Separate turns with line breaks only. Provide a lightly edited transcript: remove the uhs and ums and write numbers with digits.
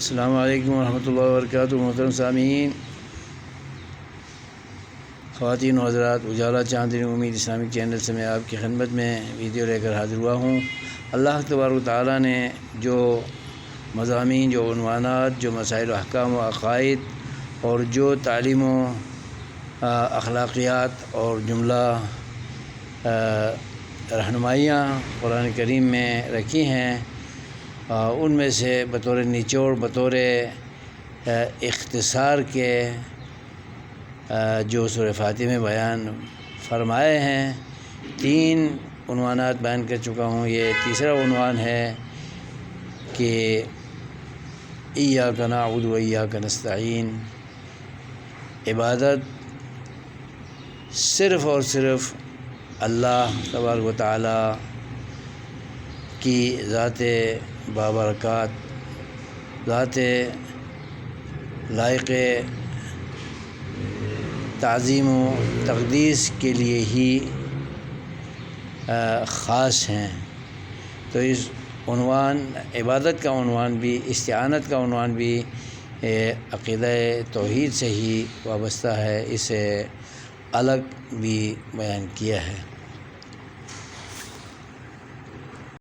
السلام علیکم ورحمۃ اللہ وبرکاتہ۔ محترم سامعین، خواتین و حضرات، اجالا چاندنی امید اسلامی چینل سے میں آپ کی خدمت میں ویڈیو لے کر حاضر ہوا ہوں۔ اللہ تبارک و تعالیٰ نے جو مضامین، جو عنوانات، جو مسائل و احکام و عقائد اور جو تعلیم و اخلاقیات اور جملہ رہنمائیاں قرآن کریم میں رکھی ہیں، ان میں سے بطور نچوڑ، بطور اختصار کے جو سورہ فاتحہ میں بیان فرمائے ہیں، 3 عنوانات بیان کر چکا ہوں۔ یہ تیسرا عنوان ہے کہ ایاک نعبد و ایاک نستعین، عبادت صرف اور صرف اللہ تبارک و تعالیٰ کی ذات بابرکات، ذات لائق تعظیم و تقدیس کے لیے ہی خاص ہیں۔ تو اس عنوان، عبادت کا عنوان بھی، استعانت کا عنوان بھی عقیدہ توحید سے ہی وابستہ ہے، اسے الگ بھی بیان کیا ہے۔